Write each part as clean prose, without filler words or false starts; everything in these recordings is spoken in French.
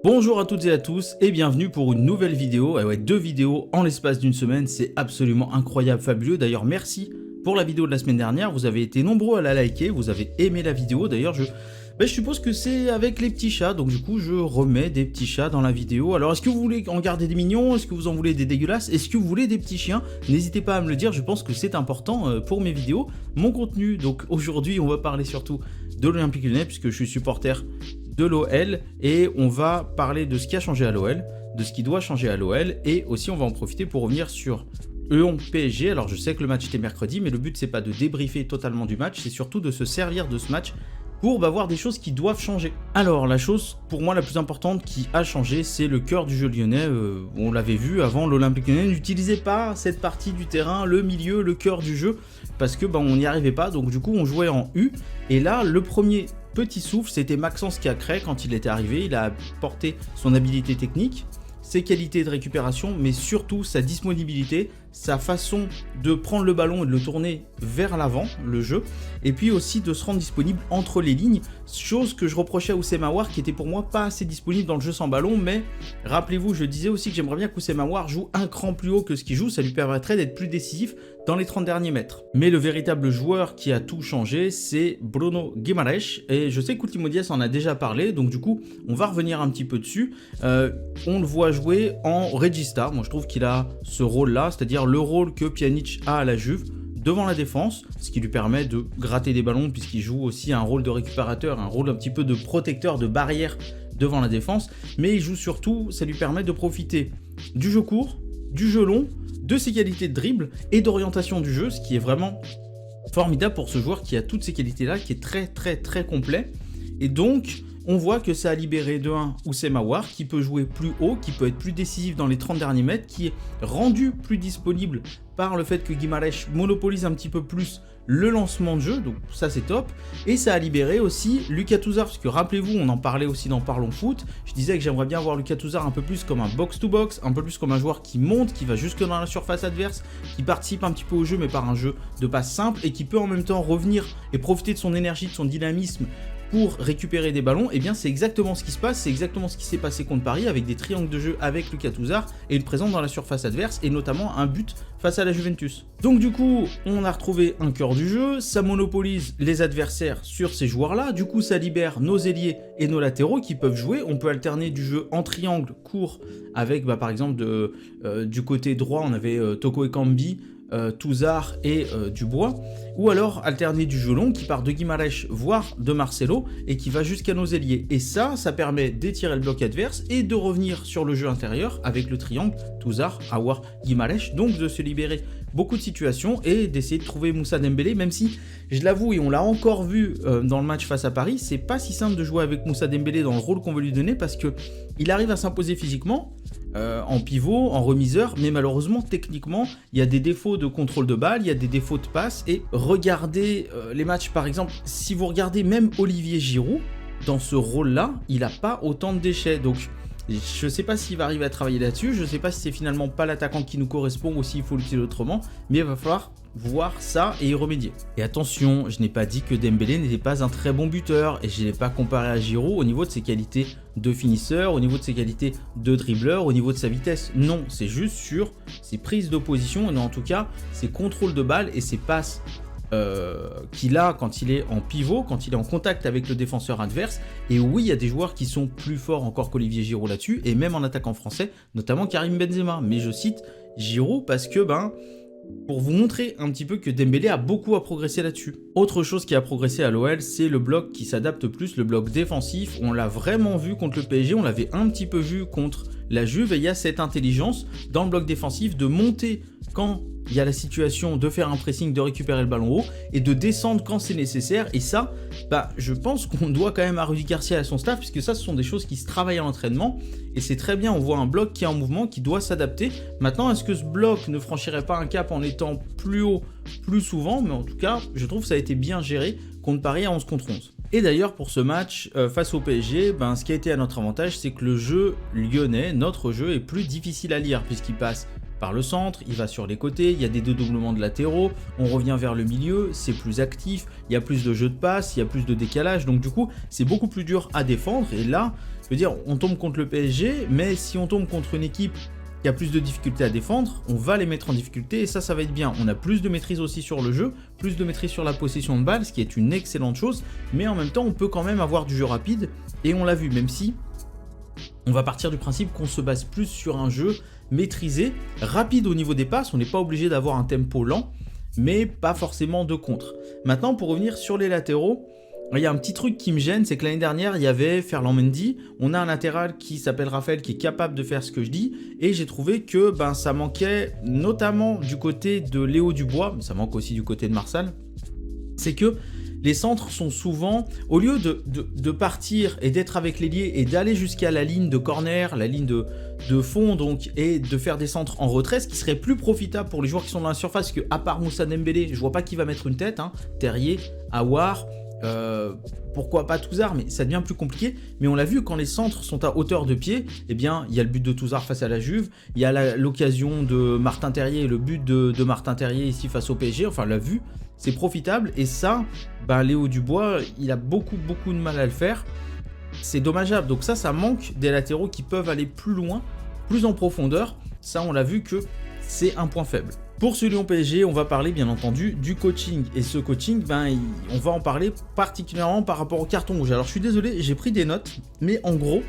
Bonjour à toutes et à tous et bienvenue pour une nouvelle vidéo. Et ouais, 2 vidéos en l'espace d'une semaine, c'est absolument incroyable, fabuleux. D'ailleurs, merci pour la vidéo de la semaine dernière. Vous avez été nombreux à la liker, vous avez aimé la vidéo. D'ailleurs, je suppose que c'est avec les petits chats, donc du coup, je remets des petits chats dans la vidéo. Alors, est-ce que vous voulez en garder des mignons? Est-ce que vous en voulez des dégueulasses? Est-ce que vous voulez des petits chiens? N'hésitez pas à me le dire, je pense que c'est important pour mes vidéos, mon contenu. Donc aujourd'hui, on va parler surtout de l'Olympique Lyonnais, puisque je suis supporter de l'OL et on va parler de ce qui a changé à l'OL, de ce qui doit changer à l'OL et aussi on va en profiter pour revenir sur Lyon PSG. Alors je sais que le match était mercredi, mais le but c'est pas de débriefer totalement du match, c'est surtout de se servir de ce match pour voir des choses qui doivent changer. Alors la chose pour moi la plus importante qui a changé, c'est le cœur du jeu lyonnais. On l'avait vu avant, l'Olympique Lyonnais n'utilisait pas cette partie du terrain, le milieu, le cœur du jeu, parce que on n'y arrivait pas, donc du coup on jouait en U. Et là le premier petit souffle, c'était Maxence qui a créé quand il était arrivé. Il a apporté son habilité technique, ses qualités de récupération, mais surtout sa disponibilité, sa façon de prendre le ballon et de le tourner vers l'avant, le jeu, et puis aussi de se rendre disponible entre les lignes, chose que je reprochais à Oussem Aouar qui était pour moi pas assez disponible dans le jeu sans ballon. Mais rappelez-vous, je disais aussi que j'aimerais bien qu'Oussem Aouar joue un cran plus haut que ce qu'il joue, ça lui permettrait d'être plus décisif dans les 30 derniers mètres. Mais le véritable joueur qui a tout changé, c'est Bruno Guimaraes, et je sais que Coutinho Dias en a déjà parlé, donc du coup on va revenir un petit peu dessus. On le voit jouer en regista, moi je trouve qu'il a ce rôle là, c'est-à-dire le rôle que Pjanic a à la Juve, devant la défense, ce qui lui permet de gratter des ballons puisqu'il joue aussi un rôle de récupérateur, un rôle un petit peu de protecteur, de barrière devant la défense, mais il joue surtout, ça lui permet de profiter du jeu court, du jeu long, de ses qualités de dribble et d'orientation du jeu, ce qui est vraiment formidable pour ce joueur qui a toutes ces qualités-là, qui est très complet. Et donc, on voit que ça a libéré de 1 Oussem Aouar qui peut jouer plus haut, qui peut être plus décisif dans les 30 derniers mètres, qui est rendu plus disponible par le fait que Guimaraes monopolise un petit peu plus le lancement de jeu, donc ça c'est top. Et ça a libéré aussi Lucas Touzard, parce que rappelez-vous, on en parlait aussi dans Parlons Foot, je disais que j'aimerais bien voir Lucas Touzard un peu plus comme un box-to-box, un peu plus comme un joueur qui monte, qui va jusque dans la surface adverse, qui participe un petit peu au jeu mais par un jeu de passe simple, et qui peut en même temps revenir et profiter de son énergie, de son dynamisme pour récupérer des ballons. Et bien c'est exactement ce qui se passe, c'est exactement ce qui s'est passé contre Paris avec des triangles de jeu avec Lucas Touzard et une présence dans la surface adverse et notamment un but face à la Juventus. Donc du coup on a retrouvé un cœur du jeu, ça monopolise les adversaires sur ces joueurs là, du coup ça libère nos ailiers et nos latéraux qui peuvent jouer. On peut alterner du jeu en triangle court avec par exemple du côté droit on avait Toko Ekambi, Touzard et Dubois, ou alors alterner du jeu long qui part de Guimaraes voire de Marcelo et qui va jusqu'à nos ailiers. Et ça permet d'étirer le bloc adverse et de revenir sur le jeu intérieur avec le triangle Touzard, Aouar, Guimaraes, donc de se libérer beaucoup de situations et d'essayer de trouver Moussa Dembélé, même si je l'avoue et on l'a encore vu dans le match face à Paris, c'est pas si simple de jouer avec Moussa Dembélé dans le rôle qu'on veut lui donner parce que il arrive à s'imposer physiquement en pivot, en remiseur, mais malheureusement techniquement il y a des défauts de contrôle de balle, il y a des défauts de passe. Et regardez les matchs par exemple, si vous regardez même Olivier Giroud dans ce rôle là, il n'a pas autant de déchets. Donc je ne sais pas s'il va arriver à travailler là-dessus, je ne sais pas si c'est finalement pas l'attaquant qui nous correspond ou s'il faut l'utiliser autrement, mais il va falloir voir ça et y remédier. Et attention, je n'ai pas dit que Dembélé n'était pas un très bon buteur et je ne l'ai pas comparé à Giroud au niveau de ses qualités de finisseur, au niveau de ses qualités de dribbleur, au niveau de sa vitesse. Non, c'est juste sur ses prises d'opposition et en tout cas ses contrôles de balle et ses passes qu'il a quand il est en pivot, quand il est en contact avec le défenseur adverse. Et oui, il y a des joueurs qui sont plus forts encore qu'Olivier Giroud là-dessus, et même en attaquant français, notamment Karim Benzema. Mais je cite Giroud parce que pour vous montrer un petit peu que Dembélé a beaucoup à progresser là-dessus. Autre chose qui a progressé à l'OL, c'est le bloc qui s'adapte plus, le bloc défensif. On l'a vraiment vu contre le PSG, on l'avait un petit peu vu contre la Juve, et il y a cette intelligence dans le bloc défensif de monter quand il y a la situation, de faire un pressing, de récupérer le ballon haut et de descendre quand c'est nécessaire. Et ça, je pense qu'on doit quand même à Rudy Garcia et à son staff, puisque ça, ce sont des choses qui se travaillent à l'entraînement et c'est très bien. On voit un bloc qui est en mouvement, qui doit s'adapter. Maintenant, est-ce que ce bloc ne franchirait pas un cap en étant plus haut, plus souvent? Mais en tout cas, je trouve que ça a été bien géré contre Paris à 11 contre 11. Et d'ailleurs, pour ce match face au PSG, ce qui a été à notre avantage, c'est que le jeu lyonnais, notre jeu, est plus difficile à lire puisqu'il passe par le centre, il va sur les côtés, il y a des dédoublements de latéraux, on revient vers le milieu, c'est plus actif, il y a plus de jeux de passe, il y a plus de décalage, donc du coup c'est beaucoup plus dur à défendre. Et là, Je veux dire, on tombe contre le PSG, mais si on tombe contre une équipe qui a plus de difficultés à défendre, on va les mettre en difficulté et ça va être bien. On a plus de maîtrise aussi sur le jeu, plus de maîtrise sur la possession de balle, ce qui est une excellente chose, mais en même temps, on peut quand même avoir du jeu rapide et on l'a vu, même si on va partir du principe qu'on se base plus sur un jeu maîtrisé, rapide au niveau des passes, on n'est pas obligé d'avoir un tempo lent, mais pas forcément de contre. Maintenant, pour revenir sur les latéraux, il y a un petit truc qui me gêne, c'est que l'année dernière, il y avait Ferland Mendy, on a un latéral qui s'appelle Raphaël, qui est capable de faire ce que je dis, et j'ai trouvé que ça manquait, notamment du côté de Léo Dubois, mais ça manque aussi du côté de Marsal, c'est que les centres sont souvent, au lieu de partir et d'être avec l'ailier et d'aller jusqu'à la ligne de corner, la ligne de fond donc, et de faire des centres en retrait, ce qui serait plus profitable pour les joueurs qui sont dans la surface, que à part Moussa Dembélé, je vois pas qui va mettre une tête, hein, Terrier, Aouar, pourquoi pas Touzard, mais ça devient plus compliqué. Mais on l'a vu, quand les centres sont à hauteur de pied, eh bien il y a le but de Touzard face à la Juve, il y a l'occasion de Martin Terrier et le but de Martin Terrier ici face au PSG, enfin on l'a vu, c'est profitable. Et ça, Léo Dubois, il a beaucoup de mal à le faire, c'est dommageable. Donc ça manque des latéraux qui peuvent aller plus loin, plus en profondeur. Ça, on l'a vu que c'est un point faible. Pour ce Lyon PSG, on va parler bien entendu du coaching. Et ce coaching, on va en parler particulièrement par rapport au carton rouge. Alors je suis désolé, j'ai pris des notes, mais en gros,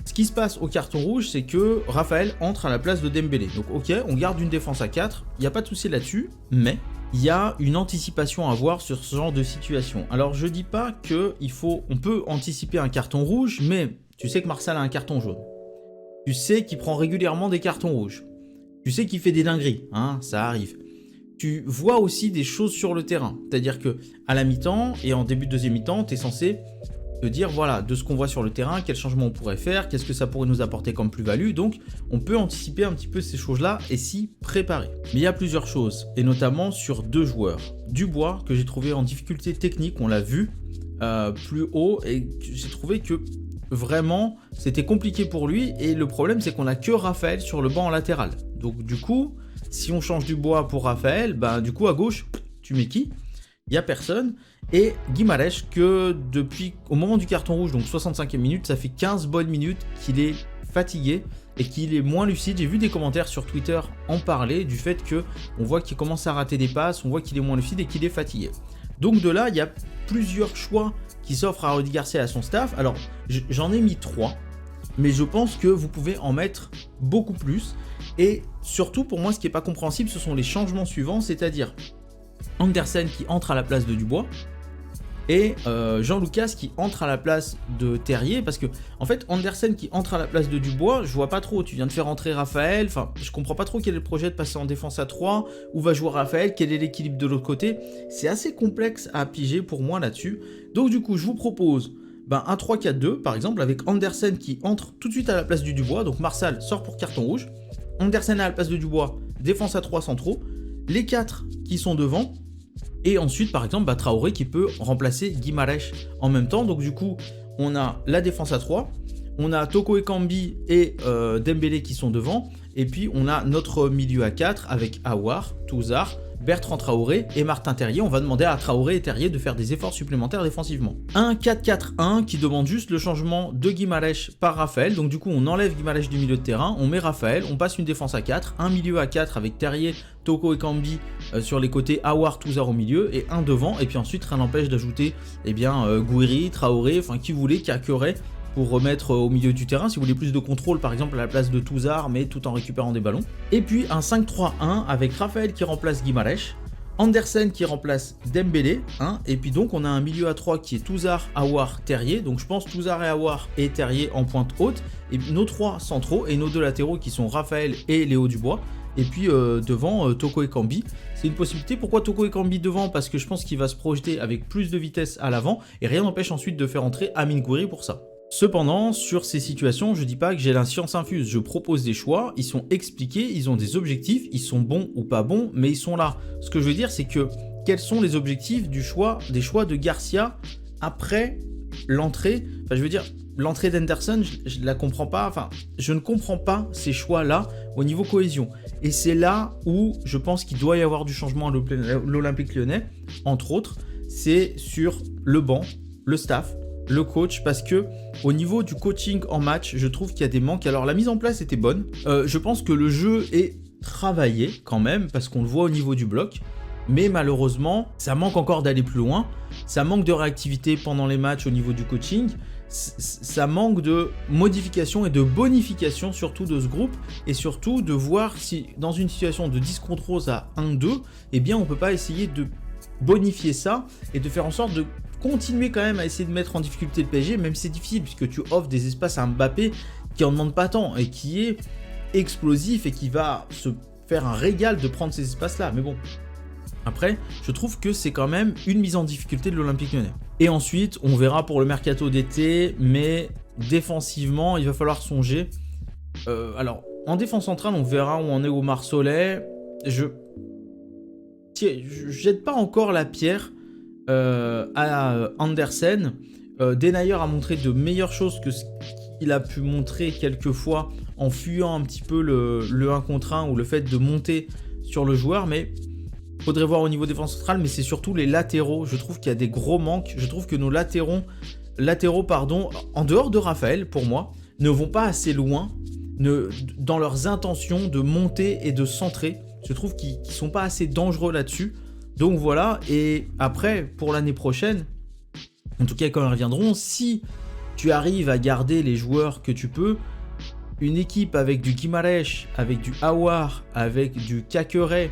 ce qui se passe au carton rouge, c'est que Raphaël entre à la place de Dembélé. Donc ok, on garde une défense à 4, il n'y a pas de souci là-dessus, mais il y a une anticipation à avoir sur ce genre de situation. Alors je dis pas on peut anticiper un carton rouge, mais tu sais que Marsal a un carton jaune. Tu sais qu'il prend régulièrement des cartons rouges. Tu sais qu'il fait des dingueries, hein, ça arrive. Tu vois aussi des choses sur le terrain. C'est-à-dire que à la mi-temps et en début de deuxième mi-temps, tu es censé te dire, voilà, de ce qu'on voit sur le terrain, quel changement on pourrait faire, qu'est-ce que ça pourrait nous apporter comme plus-value. Donc, on peut anticiper un petit peu ces choses-là et s'y préparer. Mais il y a plusieurs choses, et notamment sur 2 joueurs. Dubois, que j'ai trouvé en difficulté technique, on l'a vu plus haut, et j'ai trouvé que vraiment, c'était compliqué pour lui, et le problème, c'est qu'on n'a que Raphaël sur le banc en latéral. Donc du coup, si on change Dubois pour Raphaël, du coup à gauche, tu mets qui ? Il n'y a personne. Et Guimarães, que depuis au moment du carton rouge, donc 65e minute, ça fait 15 bonnes minutes qu'il est fatigué et qu'il est moins lucide. J'ai vu des commentaires sur Twitter en parler du fait qu'on voit qu'il commence à rater des passes, on voit qu'il est moins lucide et qu'il est fatigué. Donc de là, il y a plusieurs choix qui s'offrent à Rudy Garcia et à son staff. Alors j'en ai mis 3. Mais je pense que vous pouvez en mettre beaucoup plus. Et surtout, pour moi, ce qui n'est pas compréhensible, ce sont les changements suivants, c'est-à-dire Andersen qui entre à la place de Dubois et Jean Lucas qui entre à la place de Terrier. Parce que, en fait, Andersen qui entre à la place de Dubois, je vois pas trop. Tu viens de faire entrer Raphaël. Enfin, je comprends pas trop quel est le projet de passer en défense à 3. Où va jouer Raphaël? Quel est l'équilibre de l'autre côté? C'est assez complexe à piger pour moi là-dessus. Donc, du coup, je vous propose un 3-4-2 par exemple, avec Andersen qui entre tout de suite à la place du Dubois. Donc Marsal sort pour carton rouge, Andersen à la place de Dubois, défense à 3 centraux, les 4 qui sont devant, et ensuite par exemple Traoré qui peut remplacer Guimarães en même temps. Donc du coup on a la défense à 3, on a Toko Ekambi et Dembélé qui sont devant, et puis on a notre milieu à 4 avec Aouar, Touzard, Bertrand Traoré et Martin Terrier. On va demander à Traoré et Terrier de faire des efforts supplémentaires défensivement. Un 4-4-1 qui demande juste le changement de Guimarães par Raphaël. Donc du coup on enlève Guimarães du milieu de terrain, on met Raphaël, on passe une défense à 4, un milieu à 4 avec Terrier, Toko Ekambi sur les côtés, Aouar, Touzard au milieu et un devant. Et puis ensuite rien n'empêche d'ajouter Gouiri, Traoré, enfin qui vous voulez, Kakeray, pour remettre au milieu du terrain, si vous voulez plus de contrôle par exemple à la place de Touzard, mais tout en récupérant des ballons. Et puis un 5-3-1 avec Raphaël qui remplace Guimarães, Andersen qui remplace Dembélé, et puis donc on a un milieu à 3 qui est Touzard, Aouar, Terrier. Donc je pense Touzard et Aouar et Terrier en pointe haute, et nos 3 centraux et nos 2 latéraux qui sont Raphaël et Léo Dubois. Et puis devant Toko Ekambi, c'est une possibilité. Pourquoi Toko Ekambi devant? Parce que je pense qu'il va se projeter avec plus de vitesse à l'avant, et rien n'empêche ensuite de faire entrer Amine Gouiri pour ça. Cependant, sur ces situations, je dis pas que j'ai la science infuse, je propose des choix, ils sont expliqués, ils ont des objectifs, ils sont bons ou pas bons, mais ils sont là. Ce que je veux dire, c'est que quels sont les objectifs des choix de Garcia après l'entrée? Enfin, je veux dire, l'entrée d'Henderson, je ne la comprends pas, enfin, je ne comprends pas ces choix-là au niveau cohésion. Et c'est là où je pense qu'il doit y avoir du changement à l'Olympique Lyonnais, entre autres, c'est sur le banc, le staff. le coach, parce que au niveau du coaching en match, je trouve qu'il y a des manques. Alors la mise en place était bonne, je pense que le jeu est travaillé quand même, parce qu'on le voit au niveau du bloc, mais malheureusement, ça manque encore d'aller plus loin, ça manque de réactivité pendant les matchs au niveau du coaching, ça manque de modification et de bonification surtout de ce groupe, et surtout de voir si dans une situation de 10 contre 11 à 1-2, eh bien on peut pas essayer de bonifier ça et de faire en sorte de continuer quand même à essayer de mettre en difficulté le PSG, même si c'est difficile puisque tu offres des espaces à Mbappé qui en demande pas tant et qui est explosif et qui va se faire un régal de prendre ces espaces-là. Mais bon, après, je trouve que c'est quand même une mise en difficulté de l'Olympique Lyonnais. Et ensuite, on verra pour le mercato d'été, mais défensivement, il va falloir songer. Alors, en défense centrale, on verra où on est au Marsolais. Je jette pas encore la pierre à Andersen. Denayer a montré de meilleures choses que ce qu'il a pu montrer quelquefois en fuyant un petit peu le 1 contre 1 ou le fait de monter sur le joueur, mais faudrait voir au niveau défense centrale, mais c'est surtout les latéraux. Je trouve qu'il y a des gros manques. Je trouve que nos latéraux, en dehors de Raphaël, pour moi, ne vont pas assez loin dans leurs intentions de monter et de centrer. Je trouve qu'ils ne sont pas assez dangereux là-dessus. Donc voilà, et après, pour l'année prochaine, en tout cas quand ils reviendront, si tu arrives à garder les joueurs que tu peux, une équipe avec du Guimarães, avec du Aouar, avec du Caqueret,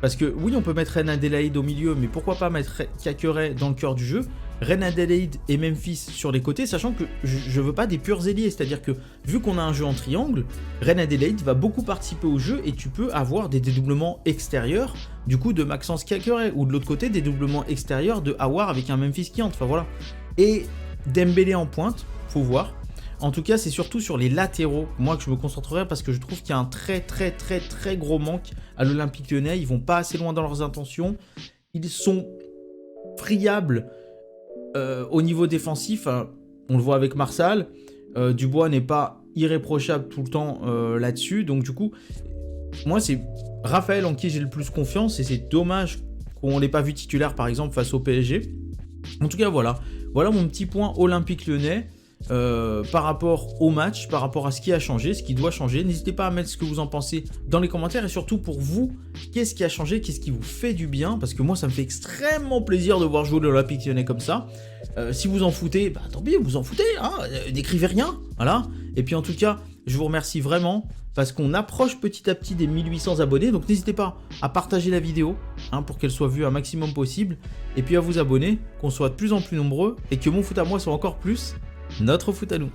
parce que oui, on peut mettre Reine Adélaïde au milieu, mais pourquoi pas mettre Caqueret dans le cœur du jeu, Reine Adélaïde et Memphis sur les côtés, sachant que je veux pas des purs ailiers, c'est-à-dire que vu qu'on a un jeu en triangle, Reine Adélaïde va beaucoup participer au jeu et tu peux avoir des dédoublements extérieurs, du coup de Maxence Caqueret, ou de l'autre côté des dédoublements extérieurs de Aouar avec un Memphis qui entre, enfin voilà. Et Dembélé en pointe, faut voir. En tout cas, c'est surtout sur les latéraux, moi, que je me concentrerai parce que je trouve qu'il y a un très gros manque à l'Olympique Lyonnais. Ils vont pas assez loin dans leurs intentions. Ils sont friables au niveau défensif. On le voit avec Marsal. Dubois n'est pas irréprochable tout le temps là-dessus. Donc du coup, moi, c'est Raphaël en qui j'ai le plus confiance et c'est dommage qu'on ne l'ait pas vu titulaire, par exemple, face au PSG. En tout cas, voilà. Voilà mon petit point Olympique Lyonnais. Par rapport au match, par rapport à ce qui a changé, ce qui doit changer. N'hésitez pas à mettre ce que vous en pensez dans les commentaires et surtout pour vous, qu'est-ce qui a changé, qu'est-ce qui vous fait du bien, parce que moi ça me fait extrêmement plaisir de voir jouer l'Olympique Lyonnais comme ça. Si vous en foutez, bah tant pis, vous en foutez, hein, n'écrivez rien, voilà. Et puis en tout cas, je vous remercie vraiment parce qu'on approche petit à petit des 1800 abonnés, donc n'hésitez pas à partager la vidéo hein, pour qu'elle soit vue un maximum possible, et puis à vous abonner, qu'on soit de plus en plus nombreux et que mon foot à moi soit encore plus notre foot à nous.